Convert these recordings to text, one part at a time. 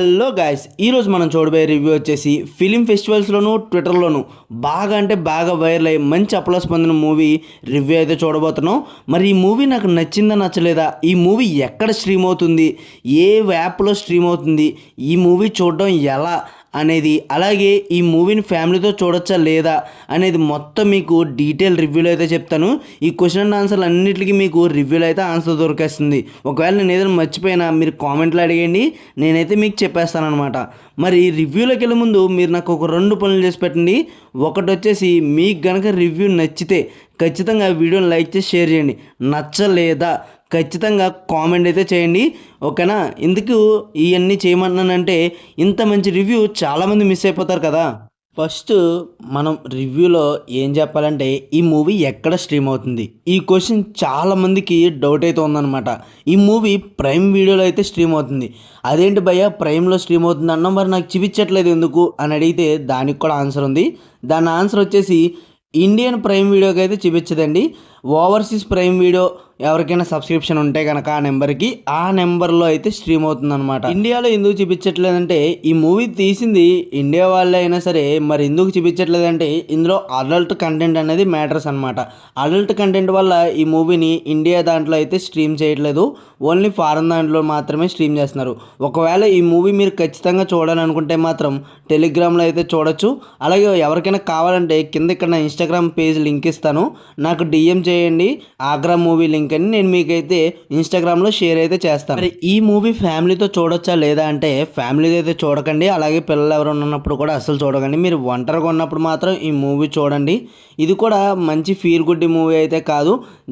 Hello guys, ఈరోజు మనం చూడబోయే రివ్యూ వచ్చేసి ఫిలిం ఫెస్టివల్స్లోను ట్విట్టర్లోను బాగా అంటే బాగా వైరల్ అయ్యి మంచి అప్లాస్ పొందిన మూవీ రివ్యూ అయితే చూడబోతున్నాం. మరి ఈ మూవీ నాకు నచ్చిందా నచ్చలేదా, ఈ మూవీ ఎక్కడ స్ట్రీమ్ అవుతుంది, ఏ యాప్లో స్ట్రీమ్ అవుతుంది, ఈ మూవీ చూడడం ఎలా అనేది, అలాగే ఈ మూవీని ఫ్యామిలీతో చూడొచ్చా లేదా అనేది మొత్తం మీకు డీటెయిల్ రివ్యూలో అయితే చెప్తాను. ఈ క్వశ్చన్ అండ్ ఆన్సర్లు అన్నింటికి మీకు రివ్యూలో అయితే ఆన్సర్ దొరికేస్తుంది. ఒకవేళ నేను ఏదైనా మర్చిపోయినా మీరు కామెంట్లో అడిగండి, నేనైతే మీకు చెప్పేస్తాను అనమాట. మరి రివ్యూలోకి వెళ్ళే ముందు మీరు నాకు ఒక 2 పనులు చేసి పెట్టండి. ఒకటి వచ్చేసి మీకు కనుక రివ్యూ నచ్చితే ఖచ్చితంగా వీడియోని లైక్ చేసి షేర్ చేయండి. నచ్చలేదా ఖచ్చితంగా కామెంట్ అయితే చేయండి, ఓకేనా? ఎందుకు ఇవన్నీ చేయమన్నానంటే ఇంత మంచి రివ్యూ చాలామంది మిస్ అయిపోతారు కదా. ఫస్ట్ మనం రివ్యూలో ఏం చెప్పాలంటే ఈ మూవీ ఎక్కడ స్ట్రీమ్ అవుతుంది, ఈ క్వశ్చన్ చాలామందికి డౌట్ అయితే ఉందన్నమాట. ఈ మూవీ ప్రైమ్ వీడియోలో అయితే స్ట్రీమ్ అవుతుంది. అదేంటి భయ్యా ప్రైమ్లో స్ట్రీమ్ అవుతుంది అన్న, మరి నాకు చూపించట్లేదు ఎందుకు అని అడిగితే దానికి కూడా ఆన్సర్ ఉంది. దాని ఆన్సర్ వచ్చేసి ఇండియన్ ప్రైమ్ వీడియోకి అయితే చూపించదండి. ఓవర్సీస్ ప్రైమ్ వీడియో ఎవరికైనా సబ్స్క్రిప్షన్ ఉంటే కనుక ఆ నెంబర్లో అయితే స్ట్రీమ్ అవుతుంది అనమాట. ఇండియాలో ఎందుకు చూపించట్లేదంటే ఈ మూవీ తీసింది ఇండియా వాళ్ళే అయినా సరే మరి ఎందుకు చూపించట్లేదంటే ఇందులో అడల్ట్ కంటెంట్ అనేది మ్యాటర్స్ అనమాట. అడల్ట్ కంటెంట్ వల్ల ఈ మూవీని ఇండియా దాంట్లో అయితే స్ట్రీమ్ చేయట్లేదు, ఓన్లీ ఫారెన్ దాంట్లో మాత్రమే స్ట్రీమ్ చేస్తున్నారు. ఒకవేళ ఈ మూవీ మీరు ఖచ్చితంగా చూడాలనుకుంటే మాత్రం టెలిగ్రామ్లో అయితే చూడొచ్చు. అలాగే ఎవరికైనా కావాలంటే కింద ఇక్కడ నా ఇన్స్టాగ్రామ్ పేజ్ లింక్ ఇస్తాను, నాకు డిఎం చేయండి ఆగ్రా మూవీ లింక్ అని, నేను మీకైతే ఇన్స్టాగ్రామ్లో షేర్ అయితే చేస్తాను. మరి ఈ మూవీ ఫ్యామిలీతో చూడొచ్చా లేదా అంటే ఫ్యామిలీతో అయితే చూడకండి, అలాగే పిల్లలు ఎవరు ఉన్నప్పుడు కూడా అస్సలు చూడకండి. మీరు ఒంటరిగా ఉన్నప్పుడు మాత్రం ఈ మూవీ చూడండి. ఇది కూడా మంచి ఫీల్ గుడ్ మూవీ అయితే కాదు,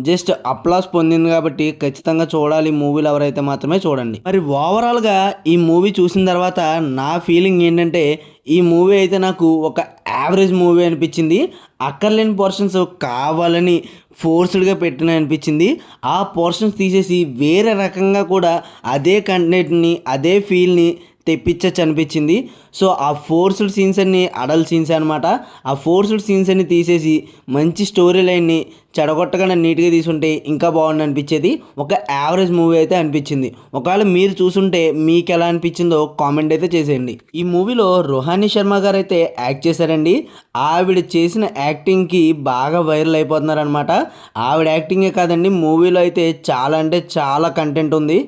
జస్ట్ అప్లాస్ పొందింది కాబట్టి ఖచ్చితంగా చూడాలి మూవీలు ఎవరైతే మాత్రమే చూడండి. మరి ఓవరాల్గా ఈ మూవీ చూసిన తర్వాత నా ఫీలింగ్ ఏంటంటే ఈ మూవీ అయితే నాకు ఒక యావరేజ్ మూవీ అనిపించింది. అక్కర్లేని పోర్షన్స్ కావాలని ఫోర్స్డ్గా పెట్టిన అనిపించింది. ఆ పోర్షన్స్ తీసేసి వేరే రకంగా కూడా అదే కంటెంట్ని అదే ఫీల్ని తెప్పించచ్చు అనిపించింది. సో ఆ ఫోర్స్డ్ సీన్స్ అన్ని అడల్ట్ సీన్స్ అనమాట. ఆ ఫోర్స్డ్ సీన్స్ అన్ని తీసేసి మంచి స్టోరీ లైన్ని చెడగొట్టకుండా నీట్గా తీసుంటే ఇంకా బాగుంది అనిపించేది. ఒక యావరేజ్ మూవీ అయితే అనిపించింది. ఒకవేళ మీరు చూసుంటే మీకు ఎలా అనిపించిందో కామెంట్ అయితే చేసేయండి. ఈ మూవీలో రోహాని శర్మ గారు అయితే యాక్ట్ చేశారండి. ఆవిడ చేసిన యాక్టింగ్కి బాగా వైరల్ అయిపోతున్నారనమాట. ఆవిడ యాక్టింగే కాదండి, మూవీలో అయితే చాలా అంటే చాలా కంటెంట్ ఉంది.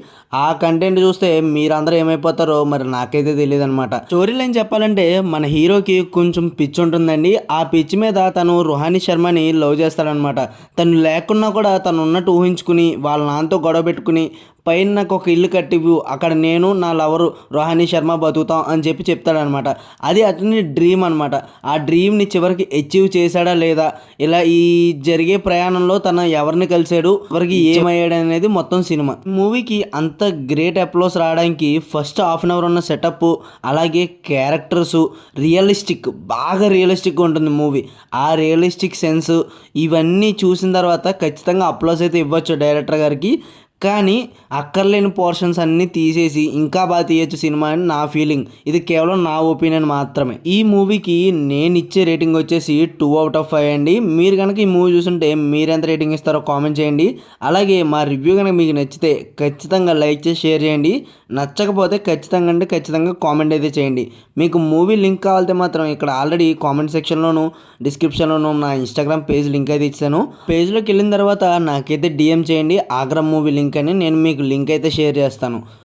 ఆ కంటెంట్ చూస్తే మీరందరూ ఏమైపోతారో మరి నాకైతే తెలియదు అనమాట. స్టోరీ లైన్ చెప్పాలంటే మన హీరోకి కొంచెం పిచ్చి ఉంటుందండి. ఆ పిచ్చి మీద తను రోహాని శర్మని లవ్ చేస్తాడనమాట. తను లేకున్నా కూడా తను ఉన్నట్టు ఊహించుకుని వాళ్ళ నాన్నతో గొడవ పెట్టుకుని పైన నాకు ఒక ఇల్లు కట్టివ్వు, అక్కడ నేను నా లవరు రోహాని శర్మ బతుకుతాం అని చెప్పి చెప్తాడనమాట. అది అతని డ్రీమ్ అనమాట. ఆ డ్రీమ్ని చివరికి అచీవ్ చేశాడా లేదా, ఇలా ఈ జరిగే ప్రయాణంలో తను ఎవరిని కలిశాడు, ఎవరికి ఏమయ్యాడు అనేది మొత్తం సినిమా. మూవీకి అంత గ్రేట్ అప్లోస్ రావడానికి ఫస్ట్ హాఫ్ అన్ అవర్ ఉన్న సెటప్, అలాగే క్యారెక్టర్స్ బాగా రియలిస్టిక్గా ఉంటుంది మూవీ. ఆ రియలిస్టిక్ సెన్స్ ఇవన్నీ చూసిన తర్వాత ఖచ్చితంగా అప్లోస్ అయితే ఇవ్వచ్చు డైరెక్టర్ గారికి. కానీ అక్కర్లేని పోర్షన్స్ అన్నీ తీసేసి ఇంకా బాగా తీయచ్చు సినిమా అని నా ఫీలింగ్. ఇది కేవలం నా ఒపీనియన్ మాత్రమే. ఈ మూవీకి నేను ఇచ్చే రేటింగ్ వచ్చేసి 2/5 అండి. మీరు కనుక ఈ మూవీ చూస్తుంటే మీరు ఎంత రేటింగ్ ఇస్తారో కామెంట్ చేయండి. అలాగే మా రివ్యూ కనుక మీకు నచ్చితే ఖచ్చితంగా లైక్ చేసి షేర్ చేయండి. నచ్చకపోతే ఖచ్చితంగా కామెంట్ అయితే చేయండి. మీకు మూవీ లింక్ కావాలంటే మాత్రం ఇక్కడ ఆల్రెడీ కామెంట్ సెక్షన్లోను డిస్క్రిప్షన్లోను నా ఇన్స్టాగ్రామ్ పేజ్ లింక్ అయితే ఇచ్చాను. పేజ్లోకి వెళ్ళిన తర్వాత నాకైతే డిఎం చేయండి ఆగ్రా మూవీ లింక్ అని, నేను మీకు లింక్ అయితే షేర్ చేస్తాను.